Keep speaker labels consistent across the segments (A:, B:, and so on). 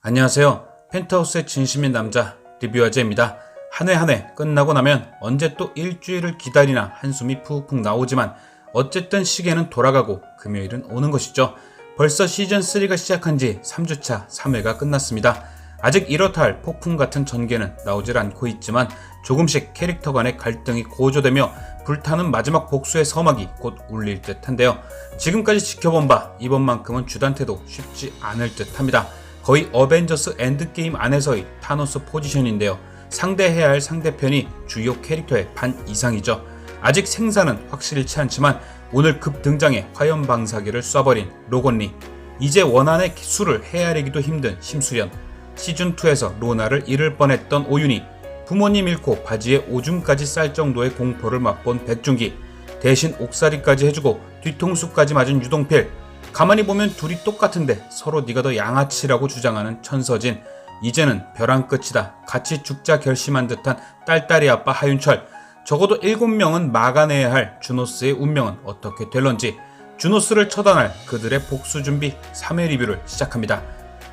A: 안녕하세요. 펜트하우스의 진심인 남자 리뷰아재입니다. 한 해 한 해 끝나고 나면 언제 또 일주일을 기다리나 한숨이 푹푹 나오지만 어쨌든 시계는 돌아가고 금요일은 오는 것이죠. 벌써 시즌3가 시작한 지 3주차 3회가 끝났습니다. 아직 이렇다 할 폭풍 같은 전개는 나오질 않고 있지만 조금씩 캐릭터 간의 갈등이 고조되며 불타는 마지막 복수의 서막이 곧 울릴 듯 한데요. 지금까지 지켜본 바 이번만큼은 주단태도 쉽지 않을 듯 합니다. 거의 어벤져스 엔드게임 안에서의 타노스 포지션인데요. 상대해야 할 상대편이 주요 캐릭터의 반 이상이죠. 아직 생사는 확실치 않지만 오늘 급 등장해 화염방사기를 쏴버린 로건리, 이제 원한의 수를 헤아리기도 힘든 심수련, 시즌2에서 로나를 잃을 뻔했던 오윤희, 부모님 잃고 바지에 오줌까지 쌀 정도의 공포를 맛본 백준기, 대신 옥살이까지 해주고 뒤통수까지 맞은 유동필, 가만히 보면 둘이 똑같은데 서로 네가 더 양아치라고 주장하는 천서진, 이제는 벼랑 끝이다 같이 죽자 결심한 듯한 딸딸이 아빠 하윤철, 적어도 7명은 막아내야 할 주노스의 운명은 어떻게 될런지 주노스를 처단할 그들의 복수 준비 3회 리뷰를 시작합니다.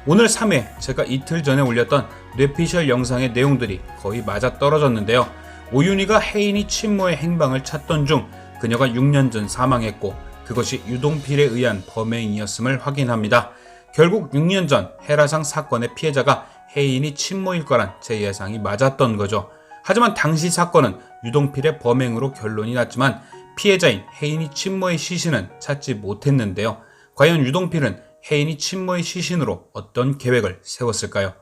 A: 오늘 3회 제가 이틀 전에 올렸던 뇌피셜 영상의 내용들이 거의 맞아떨어졌는데요. 오윤희가 혜인이 친모의 행방을 찾던 중 그녀가 6년 전 사망했고 그것이 유동필에 의한 범행이었음을 확인합니다. 결국 6년 전 헤라상 사건의 피해자가 혜인이 친모일 거란 제 예상이 맞았던 거죠. 하지만 당시 사건은 유동필의 범행으로 결론이 났지만 피해자인 혜인이 친모의 시신은 찾지 못했는데요. 과연 유동필은 혜인이 친모의 시신으로 어떤 계획을 세웠을까요?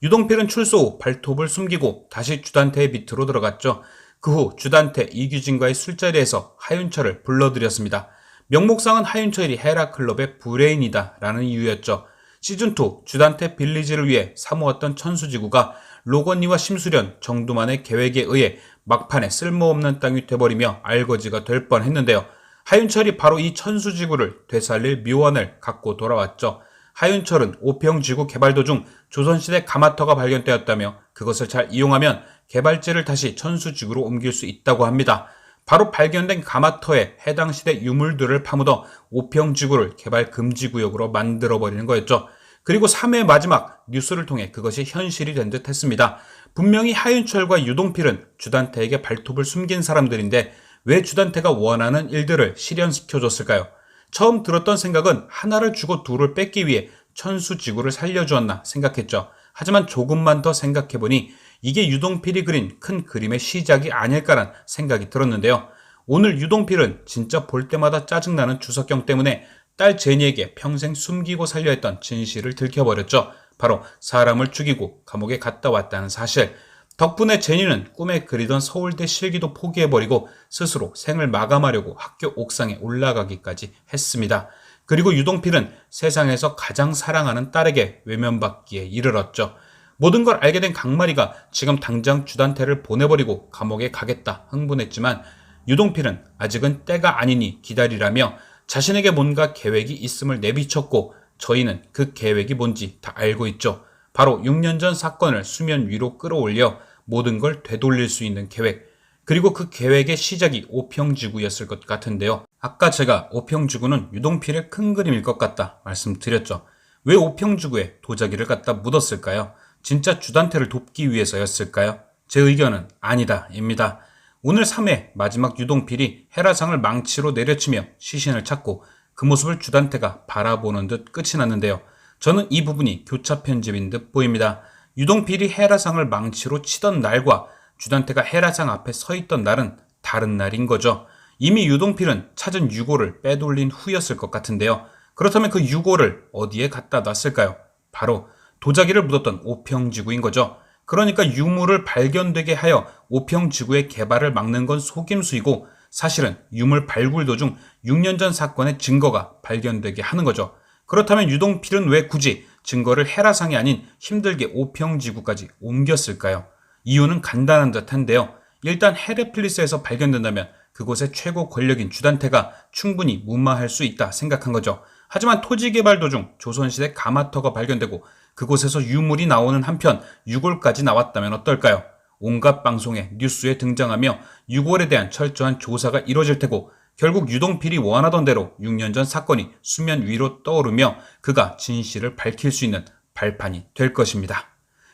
A: 유동필은 출소 후 발톱을 숨기고 다시 주단태의 밑으로 들어갔죠. 그 후 주단태 이규진과의 술자리에서 하윤철을 불러들였습니다. 명목상은 하윤철이 헤라클럽의 브레인이다 라는 이유였죠. 시즌2 주단태 빌리지를 위해 사모았던 천수지구가 로건니와 심수련, 정두만의 계획에 의해 막판에 쓸모없는 땅이 돼버리며 알거지가 될 뻔했는데요. 하윤철이 바로 이 천수지구를 되살릴 묘안을 갖고 돌아왔죠. 하윤철은 오평지구 개발 도중 조선시대 가마터가 발견되었다며 그것을 잘 이용하면 개발지를 다시 천수지구로 옮길 수 있다고 합니다. 바로 발견된 가마터에 해당 시대 유물들을 파묻어 오평지구를 개발 금지구역으로 만들어버리는 거였죠. 그리고 3회 마지막 뉴스를 통해 그것이 현실이 된 듯 했습니다. 분명히 하윤철과 유동필은 주단태에게 발톱을 숨긴 사람들인데 왜 주단태가 원하는 일들을 실현시켜줬을까요? 처음 들었던 생각은 하나를 주고 둘을 뺏기 위해 천수지구를 살려주었나 생각했죠. 하지만 조금만 더 생각해보니 이게 유동필이 그린 큰 그림의 시작이 아닐까란 생각이 들었는데요. 오늘 유동필은 진짜 볼 때마다 짜증나는 주석경 때문에 딸 제니에게 평생 숨기고 살려 했던 진실을 들켜버렸죠. 바로 사람을 죽이고 감옥에 갔다 왔다는 사실. 덕분에 제니는 꿈에 그리던 서울대 실기도 포기해버리고 스스로 생을 마감하려고 학교 옥상에 올라가기까지 했습니다. 그리고 유동필은 세상에서 가장 사랑하는 딸에게 외면받기에 이르렀죠. 모든 걸 알게 된 강마리가 지금 당장 주단태를 보내버리고 감옥에 가겠다 흥분했지만 유동필은 아직은 때가 아니니 기다리라며 자신에게 뭔가 계획이 있음을 내비쳤고 저희는 그 계획이 뭔지 다 알고 있죠. 바로 6년 전 사건을 수면 위로 끌어올려 모든 걸 되돌릴 수 있는 계획. 그리고 그 계획의 시작이 오평지구였을 것 같은데요. 아까 제가 오평지구는 유동필의 큰 그림일 것 같다 말씀드렸죠. 왜 오평지구에 도자기를 갖다 묻었을까요? 진짜 주단태를 돕기 위해서였을까요? 제 의견은 아니다 입니다. 오늘 3회 마지막 유동필이 헤라상을 망치로 내려치며 시신을 찾고 그 모습을 주단태가 바라보는 듯 끝이 났는데요. 저는 이 부분이 교차 편집인 듯 보입니다. 유동필이 헤라상을 망치로 치던 날과 주단태가 헤라상 앞에 서 있던 날은 다른 날인 거죠. 이미 유동필은 찾은 유골을 빼돌린 후였을 것 같은데요. 그렇다면 그 유골을 어디에 갖다 놨을까요? 바로 도자기를 묻었던 오평지구인 거죠. 그러니까 유물을 발견되게 하여 오평지구의 개발을 막는 건 속임수이고 사실은 유물 발굴 도중 6년 전 사건의 증거가 발견되게 하는 거죠. 그렇다면 유동필은 왜 굳이 증거를 헤라상이 아닌 힘들게 오평지구까지 옮겼을까요? 이유는 간단한 듯한데요. 일단 헤레플리스에서 발견된다면 그곳의 최고 권력인 주단태가 충분히 무마할 수 있다 생각한 거죠. 하지만 토지 개발 도중 조선시대 가마터가 발견되고 그곳에서 유물이 나오는 한편 유골까지 나왔다면 어떨까요? 온갖 방송에 뉴스에 등장하며 유골에 대한 철저한 조사가 이뤄질 테고 결국 유동필이 원하던 대로 6년 전 사건이 수면 위로 떠오르며 그가 진실을 밝힐 수 있는 발판이 될 것입니다.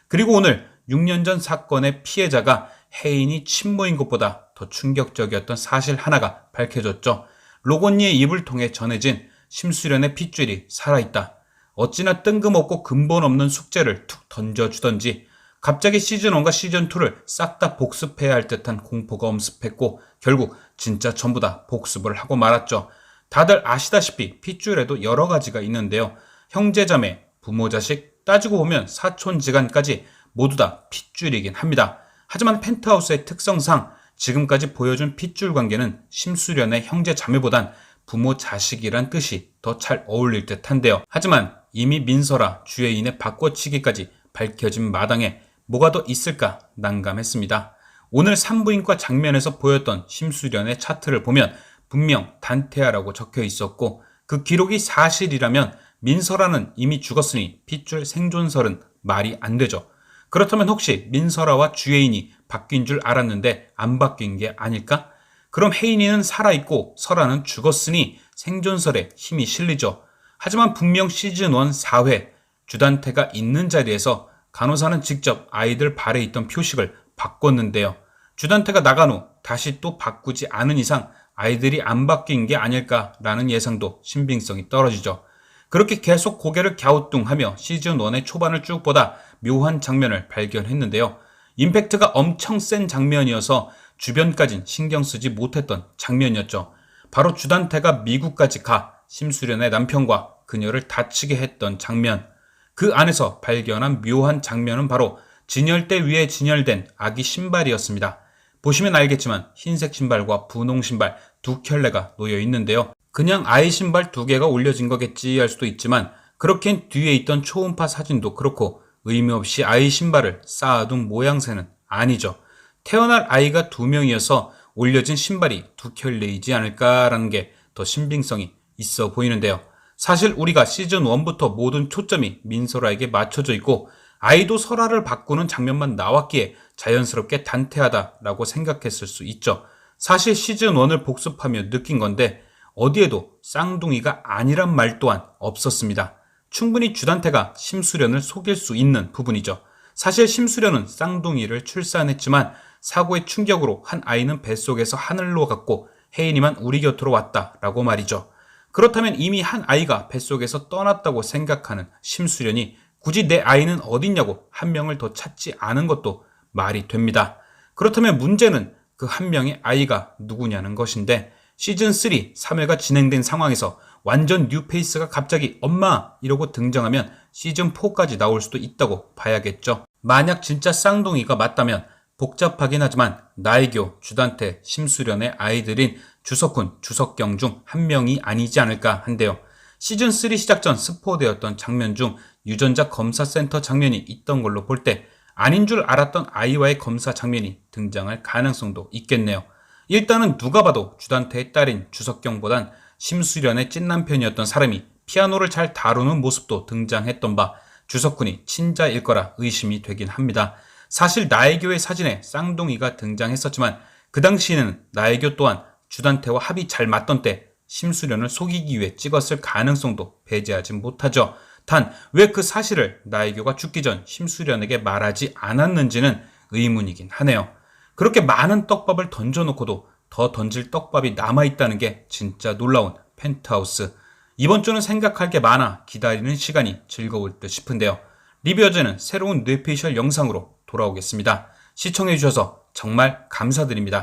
A: 그리고 오늘 6년 전 사건의 피해자가 혜인이 친모인 것보다 더 충격적이었던 사실 하나가 밝혀졌죠. 로건니의 입을 통해 전해진 심수련의 핏줄이 살아있다. 어찌나 뜬금없고 근본 없는 숙제를 툭 던져주던지 갑자기 시즌1과 시즌2를 싹 다 복습해야 할 듯한 공포가 엄습했고 결국 진짜 전부 다 복습을 하고 말았죠. 다들 아시다시피 핏줄에도 여러 가지가 있는데요. 형제자매, 부모 자식, 따지고 보면 사촌지간까지 모두 다 핏줄이긴 합니다. 하지만 펜트하우스의 특성상 지금까지 보여준 핏줄 관계는 심수련의 형제자매보단 부모 자식이란 뜻이 더 잘 어울릴 듯한데요. 하지만 이미 민설아 주애인의 바꿔치기까지 밝혀진 마당에 뭐가 더 있을까 난감했습니다. 오늘 산부인과 장면에서 보였던 심수련의 차트를 보면 분명 단태아라고 적혀 있었고 그 기록이 사실이라면 민설아는 이미 죽었으니 핏줄 생존설은 말이 안 되죠. 그렇다면 혹시 민설아와 주애인이 바뀐 줄 알았는데 안 바뀐 게 아닐까? 그럼 혜인이는 살아있고 설아는 죽었으니 생존설에 힘이 실리죠. 하지만 분명 시즌1 4회 주단태가 있는 자리에서 간호사는 직접 아이들 발에 있던 표식을 바꿨는데요. 주단태가 나간 후 다시 또 바꾸지 않은 이상 아이들이 안 바뀐 게 아닐까라는 예상도 신빙성이 떨어지죠. 그렇게 계속 고개를 갸우뚱하며 시즌1의 초반을 쭉 보다 묘한 장면을 발견했는데요. 임팩트가 엄청 센 장면이어서 주변까진 신경 쓰지 못했던 장면이었죠. 바로 주단태가 미국까지 가 심수련의 남편과 그녀를 다치게 했던 장면. 그 안에서 발견한 묘한 장면은 바로 진열대 위에 진열된 아기 신발이었습니다. 보시면 알겠지만 흰색 신발과 분홍 신발 두 켤레가 놓여 있는데요. 그냥 아이 신발 두 개가 올려진 거겠지 할 수도 있지만 그렇긴 뒤에 있던 초음파 사진도 그렇고 의미 없이 아이 신발을 쌓아둔 모양새는 아니죠. 태어날 아이가 2명이어서 올려진 신발이 두 켤레이지 않을까라는 게 더 신빙성이 있어 보이는데요. 사실 우리가 시즌1부터 모든 초점이 민설아에게 맞춰져 있고 아이도 설아를 바꾸는 장면만 나왔기에 자연스럽게 단태하다라고 생각했을 수 있죠. 사실 시즌1을 복습하며 느낀 건데 어디에도 쌍둥이가 아니란 말 또한 없었습니다. 충분히 주단태가 심수련을 속일 수 있는 부분이죠. 사실 심수련은 쌍둥이를 출산했지만 사고의 충격으로 한 아이는 뱃속에서 하늘로 갔고 혜인이만 우리 곁으로 왔다라고 말이죠. 그렇다면 이미 한 아이가 뱃속에서 떠났다고 생각하는 심수련이 굳이 내 아이는 어딨냐고 한 명을 더 찾지 않은 것도 말이 됩니다. 그렇다면 문제는 그 한 명의 아이가 누구냐는 것인데 시즌3 3회가 진행된 상황에서 완전 뉴페이스가 갑자기 엄마 이러고 등장하면 시즌4까지 나올 수도 있다고 봐야겠죠. 만약 진짜 쌍둥이가 맞다면 복잡하긴 하지만 나혜교, 주단태, 심수련의 아이들인 주석훈, 주석경 중 한 명이 아니지 않을까 한데요. 시즌3 시작 전 스포되었던 장면 중 유전자 검사센터 장면이 있던 걸로 볼 때 아닌 줄 알았던 아이와의 검사 장면이 등장할 가능성도 있겠네요. 일단은 누가 봐도 주단태의 딸인 주석경보단 심수련의 찐남편이었던 사람이 피아노를 잘 다루는 모습도 등장했던 바 주석훈이 친자일 거라 의심이 되긴 합니다. 사실 나혜교의 사진에 쌍둥이가 등장했었지만 그 당시에는 나혜교 또한 주단태와 합이 잘 맞던 때 심수련을 속이기 위해 찍었을 가능성도 배제하지 못하죠. 단 왜 그 사실을 나혜교가 죽기 전 심수련에게 말하지 않았는지는 의문이긴 하네요. 그렇게 많은 떡밥을 던져놓고도 더 던질 떡밥이 남아있다는 게 진짜 놀라운 펜트하우스. 이번 주는 생각할 게 많아 기다리는 시간이 즐거울 듯 싶은데요. 리뷰어제는 새로운 뇌피셜 영상으로 돌아오겠습니다. 시청해주셔서 정말 감사드립니다.